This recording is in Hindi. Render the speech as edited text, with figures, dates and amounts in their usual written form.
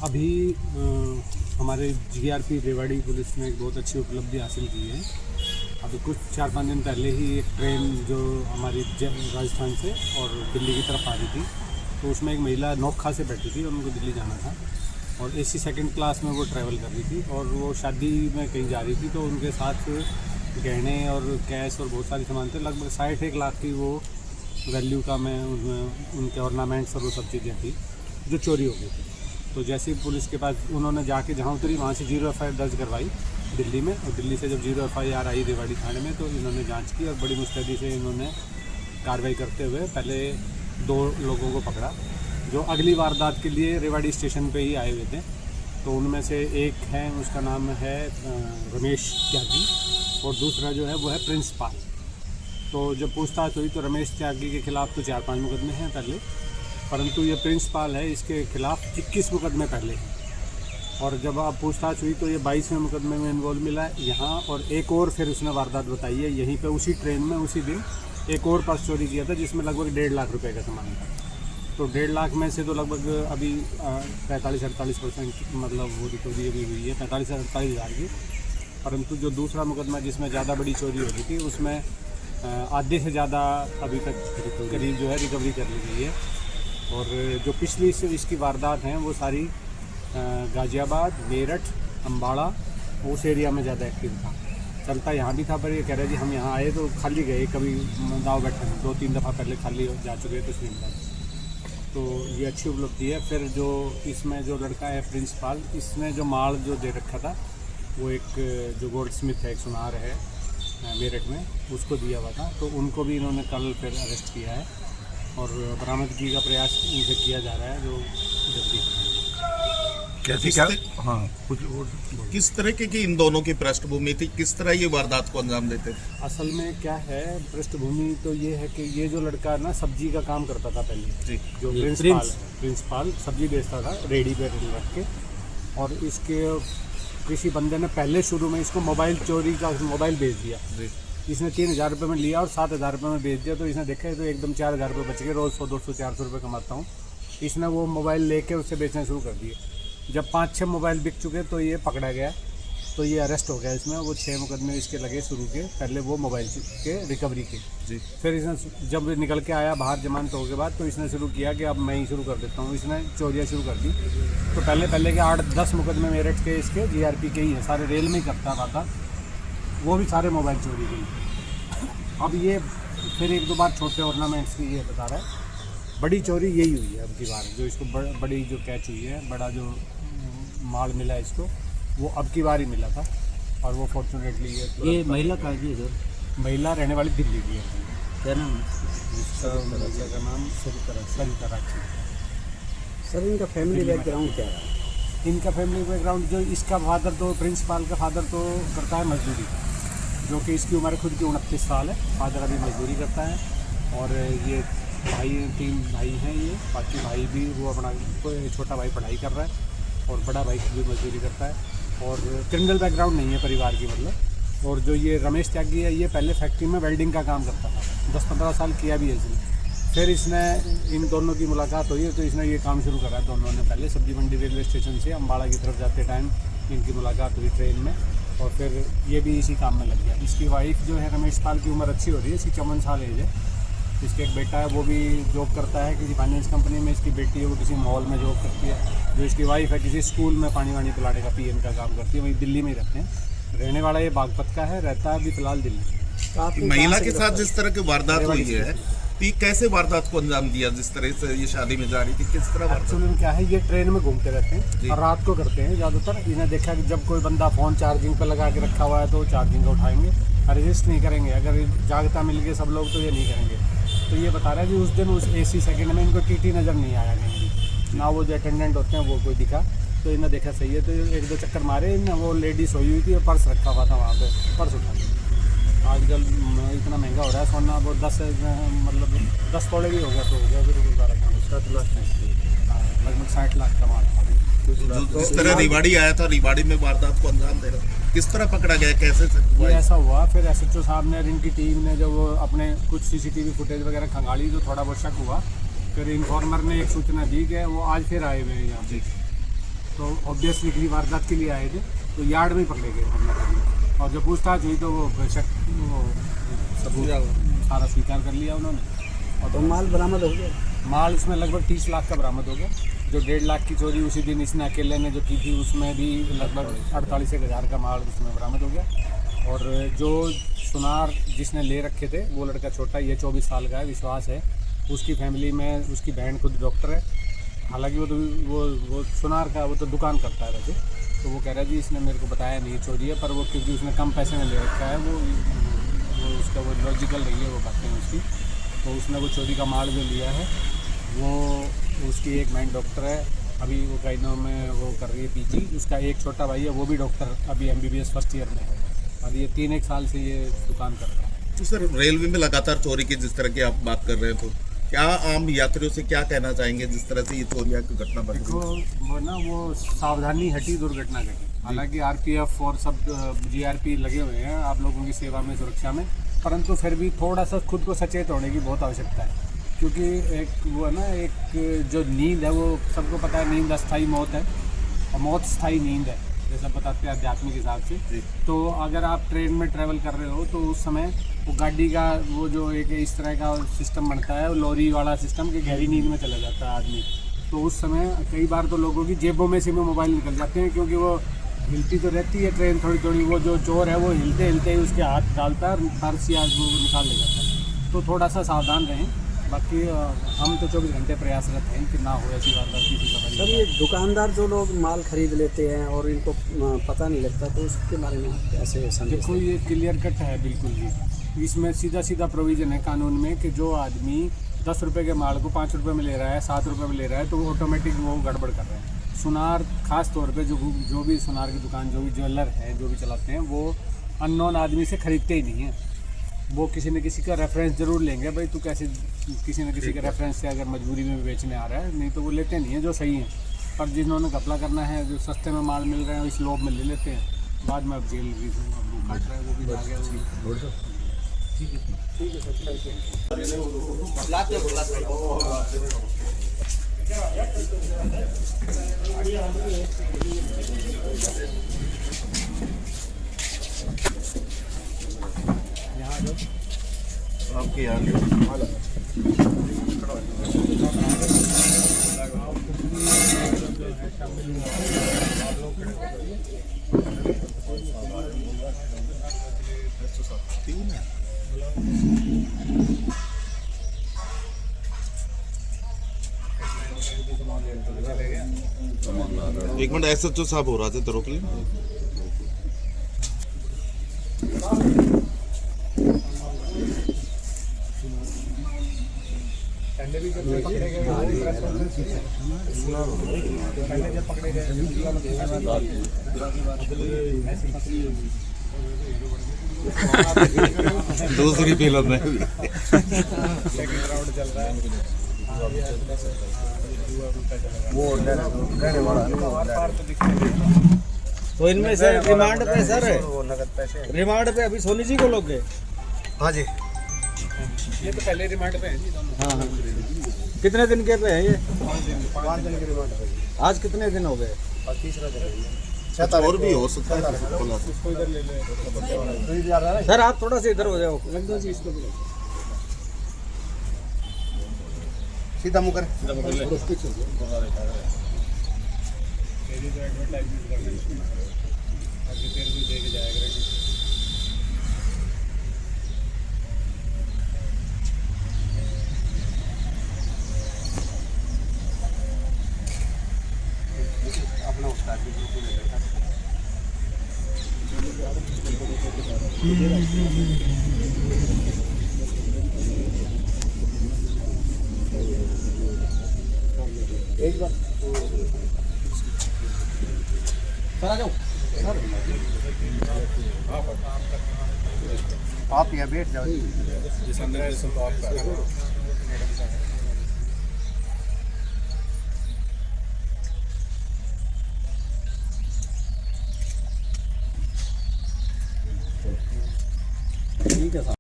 अभी हमारे जीआरपी रेवाड़ी पुलिस ने एक बहुत अच्छी उपलब्धि हासिल की है। अभी कुछ 4-5 दिन पहले ही एक ट्रेन जो हमारी राजस्थान से और दिल्ली की तरफ आ रही थी, तो उसमें एक महिला नोखा से बैठी थी और उनको दिल्ली जाना था और एसी सेकंड क्लास में वो ट्रैवल कर रही थी और वो शादी में कहीं जा रही थी। तो उनके साथ गहने और कैश और बहुत सारी सामान थे, लगभग 61 लाख की वो वैल्यू का में उनके ऑर्नामेंट्स और वो सब चीज़ें थी जो चोरी हो गई थी। तो जैसे ही पुलिस के पास उन्होंने जाके जहाँ उतरी वहाँ से 0 FIR दर्ज करवाई दिल्ली में, और दिल्ली से जब 0 FIR आई रेवाड़ी थाने में तो इन्होंने जांच की और बड़ी मुस्तैदी से इन्होंने कार्रवाई करते हुए पहले 2 लोगों को पकड़ा जो अगली वारदात के लिए रेवाड़ी स्टेशन पे ही आए हुए थे। तो उनमें से एक है, उसका नाम है रमेश त्यागी, और दूसरा जो है वो है प्रिंस पाल। तो जब पूछताछ हुई तो रमेश त्यागी के खिलाफ तो 4-5 मुकदमे हैं पहले, परंतु ये प्रिंस पाल है, इसके खिलाफ 21 मुकदमे पहले हैं। और जब अब पूछताछ हुई तो ये 22वें मुकदमे में इन्वॉल्व मिला है यहाँ, और एक और फिर उसने वारदात बताई है यहीं पे उसी ट्रेन में उसी दिन एक और पर्स चोरी किया था जिसमें लगभग 1.5 लाख रुपए का सामान था। तो 1.5 लाख में से तो लगभग अभी 45-48% मतलब वो रिकवरी अभी हुई है, 45-48 हज़ार की। परंतु जो दूसरा मुकदमा जिसमें ज़्यादा बड़ी चोरी हो गई थी उसमें आधे से ज़्यादा अभी तक करीब जो है रिकवरी कर ली गई है। और जो पिछली इसकी वारदात हैं वो सारी गाज़ियाबाद, मेरठ, अम्बाड़ा उस एरिया में ज़्यादा एक्टिव था। चलता यहाँ भी था, पर ये कह रहे जी हम यहाँ आए तो खाली गए, कभी दाव बैठे 2-3 दफ़ा पहले खाली जा चुके तो इसलिए। तो ये अच्छी उपलब्धि है। फिर जो इसमें जो लड़का है प्रिंसिपाल, इसने जो माल जो दे रखा था वो एक जो गोल्ड स्मिथ है, एक सुनार है मेरठ में, उसको दिया हुआ था। तो उनको भी इन्होंने कल फिर अरेस्ट किया है और बरामदगी का प्रयास इनसे किया जा रहा है जो जल्दी। हाँ, कुछ किस तरह की इन दोनों की पृष्ठभूमि थी, किस तरह ये वारदात को अंजाम देते थे? असल में क्या है, पृष्ठभूमि तो ये है कि ये जो लड़का ना सब्जी का काम करता था पहले जी, जो प्रिंसिपाल सब्जी बेचता था रेडी पे रख के, और इसके किसी बंदे ने पहले शुरू में इसको मोबाइल चोरी का मोबाइल बेच दिया जी। इसने 3,000 रुपये में लिया और 7,000 रुपये में बेच दिया। तो इसने देखा तो एकदम 4,000 रुपये बच गए, रोज़ 100-200-400 रुपये कमाता हूँ। इसने वो मोबाइल लेके उससे बेचना शुरू कर दिए। जब 5-6 मोबाइल बिक चुके तो ये पकड़ा गया, तो ये अरेस्ट हो गया। इसमें वो 6 मुकदमे इसके लगे शुरू के, पहले वो मोबाइल के रिकवरी के जी। फिर इसने जब निकल के आया बाहर जमानत होने के बाद तो इसने शुरू किया कि अब मैं ही शुरू कर देता हूँ। इसने चोरियाँ शुरू कर दी। तो पहले के 8-10 मुकदमे मेरठ के इसके जीआरपी के ही हैं, सारे रेल में ही करता था, वो भी सारे मोबाइल चोरी के। अब ये फिर 1-2 बार छोटे ऑर्नामेंट्स की ये बता रहा है। बड़ी चोरी यही हुई है अब की बार, जो इसको बड़ी जो कैच हुई है, बड़ा जो माल मिला है इसको, वो अब की बार ही मिला था। और वो फॉर्चुनेटली ये महिला कहाँ की है सर? महिला रहने वाली दिल्ली की है। क्या नाम है? का नाम सरिता राठी। सर इनका फैमिली बैकग्राउंड क्या है? इनका फैमिली बैकग्राउंड, जो इसका फादर तो प्रिंसिपाल का फादर तो करता है मजदूरी, जो कि इसकी उम्र खुद की 29 साल है। फादर अभी मजदूरी करता है। और ये भाई 3 भाई हैं ये, बाकी भाई भी वो अपना छोटा भाई पढ़ाई कर रहा है और बड़ा भाई भी मजदूरी करता है। और क्रिमिनल बैकग्राउंड नहीं है परिवार की मतलब। और जो ये रमेश त्यागी है, ये पहले फैक्ट्री में वेल्डिंग का काम करता था, 10-15 साल किया भी है इसने। फिर इसने इन दोनों की मुलाकात हुई तो इसने ये काम शुरू करा। दोनों ने पहले सब्जी मंडी रेलवे स्टेशन से अम्बाड़ा की तरफ जाते टाइम इनकी मुलाकात हुई ट्रेन में, और फिर ये भी इसी काम में लग गया। इसकी वाइफ जो है रमेश पाल की उम्र अच्छी हो रही है, इसकी 54 साल एज है। इसके एक बेटा है, वो भी जॉब करता है किसी फाइनेंस कंपनी में। इसकी बेटी है वो किसी मॉल में जॉब करती है। जो इसकी वाइफ है किसी स्कूल में पानी वानी पिलाने का पीएन का काम करती है, वहीं दिल्ली में ही रहते हैं। रहने वाला ये बागपत का है, रहता है अभी फिलहाल दिल्ली। महिला के साथ जिस तरह की वारदात हुई है, तो कैसे वारदात को अंजाम दिया? जिस तरह से ये शादी में जा रही थी, किस तरह? एक्चुअली में क्या है, ये ट्रेन में घूमते रहते हैं और रात को करते हैं ज़्यादातर। इन्हें देखा कि जब कोई बंदा फ़ोन चार्जिंग पर लगा के रखा हुआ है तो चार्जिंग का उठाएंगे, रजिस्ट नहीं करेंगे। अगर जागता मिल गए सब लोग तो ये नहीं करेंगे। तो ये बता रहा है कि उस दिन उस एसी सेकंड में इनको टीटी नज़र नहीं आया कहीं भी, ना वो जो अटेंडेंट होते हैं वो कोई दिखा। तो इन्हें देखा सही है तो 1-2 चक्कर मारे। इन्हें वो लेडी सोई हुई थी और पर्स रखा हुआ था वहाँ पे, पर्स उठा लिया। आजकल इतना महंगा हो रहा है सोना, वो 10 तोड़े भी हो गया तो हो गया। फिर गुजारा 7 लाख लगभग 60 लाख का माल था। जिस तरह रिवाड़ी आया था, रिवाड़ी में वारदात को अंजाम दे रहा, किस तरह पकड़ा गया, कैसे से ये ऐसा हुआ? फिर SHO साहब ने, इनकी टीम ने जब अपने कुछ CCTV फुटेज वगैरह खंगाली तो थोड़ा बहुत शक हुआ। फिर इन्फॉर्मर ने एक सूचना दी कि वो आज फिर आए हुए हैं यहाँ पे। तो ऑब्वियसली किसी वारदात के लिए आए थे, तो यार्ड में ही पकड़े गए हमने कभी। और जब पूछताछ हुई तो वो बेशक वो सबूत सारा स्वीकार कर लिया उन्होंने। और तो माल बरामद हो गया। माल इसमें लगभग 30 लाख का बरामद हो गया। जो 1.5 लाख की चोरी उसी दिन इसने अकेले ने जो की थी, उसमें भी लगभग 48,000 का माल उसमें बरामद हो गया। और जो सुनार जिसने ले रखे थे वो लड़का छोटा, ये 24 साल का है, विश्वास है। उसकी फैमिली में उसकी बहन खुद डॉक्टर है। हालांकि वो सुनार का वो तो दुकान करता है वैसे। तो वो कह रहा है जी इसने मेरे को बताया नहीं चोरी है, पर वो क्योंकि उसने कम पैसे में ले रखा है, वो उसका वो लॉजिकल रही है वो बातें उसकी। तो उसने वो चोरी का माल जो लिया है वो उसकी एक बहन डॉक्टर है, अभी वो गाइनो में वो कर रही है पीजी। उसका एक छोटा भाई है, वो भी डॉक्टर, अभी MBBS फर्स्ट ईयर में है। और ये 3-1 साल से ये दुकान कर रहा है। तो सर रेलवे में लगातार चोरी की जिस तरह की आप बात कर रहे हैं, तो क्या आम यात्रियों से क्या कहना चाहेंगे जिस तरह से ये चोरियां की घटना बढ़ देखो वो ना वो सावधानी हटी, दुर्घटना घटी। हालांकि RPF और सब GRP लगे हुए हैं आप लोगों की सेवा में, सुरक्षा में, परंतु फिर भी थोड़ा सा खुद को सचेत होने की बहुत आवश्यकता है। क्योंकि एक वो है ना, एक जो नींद है वो सबको पता है, नींद अस्थाई मौत है और मौत स्थायी नींद है, जैसा बताते हैं आध्यात्मिक हिसाब से। तो अगर आप ट्रेन में ट्रैवल कर रहे हो तो उस समय वो गाड़ी का वो जो एक इस तरह का सिस्टम बनता है, लॉरी वाला सिस्टम, कि गहरी नींद में चला जाता है आदमी। तो उस समय कई बार तो लोगों की जेबों में से मोबाइल निकल जाते हैं, क्योंकि वो हिलती तो रहती है ट्रेन थोड़ी थोड़ी। वो जो चोर है वो हिलते हिलते ही उसके हाथ डालता है और पर्स या वो निकाल ले जाता है। तो थोड़ा सा सावधान रहें। बाकी हम तो 24 घंटे प्रयासरत हैं कि ना हो ऐसी वारदात किसी का। सर ये दुकानदार जो लोग माल खरीद लेते हैं और इनको पता नहीं लगता, तो उसके बारे में आप कैसे संदेश? देखो ये क्लियर कट है बिल्कुल ही। इसमें सीधा सीधा प्रोविज़न है कानून में कि जो आदमी 10 रुपये के माल को 5 रुपये में ले रहा है, 7 रुपये में ले रहा है, तो वो ऑटोमेटिक वो गड़बड़ कर रहा है। सुनार खास तौर पे जो भी सुनार की दुकान, जो भी ज्वेलर है, जो भी चलाते हैं, वो अननोन आदमी से ख़रीदते ही नहीं हैं। वो किसी न किसी का रेफरेंस ज़रूर लेंगे, भाई तू कैसे, किसी न किसी के रेफरेंस से अगर मजबूरी में बेचने आ रहा है, नहीं तो वो लेते नहीं है जो सही है। पर जिन्होंने घपला करना है, जो सस्ते में माल मिल रहे हैं, इस लोभ में ले लेते हैं, बाद में अब जेल भी काट रहा है, वो भी आ गया। ठीक है सर, आपके यहाँ एक मिनट, SHO साहब हो रहा था तो रोक लें। दूसरी फिल्म में तो इनमें से रिमांड पे सर, रिमांड पे अभी सोनी जी को लोग गए। हाँ जी, ये तो पहले रिमांड पे है जी दोनों। हाँ, कितने दिन के पे है ये? 5 दिन की रिमांड पे। आज कितने दिन हो गए? और तीसरा दिन है। और भी हो सकता है। इसको इधर ले ले सर आप थोड़ा सा इधर हो जाओ। रख दो जी इसको। सीधा मुकर तेरी तो एडवर्टाइजमेंट कर रही है, आगे तेरे को दे के जाएगा। अपना उस्ताद भी बिल्कुल ले लेता एक बार सर आ जाओ सर, आप यहाँ बैठ जाओ। जिस अंदर तो आपका ठीक है सर।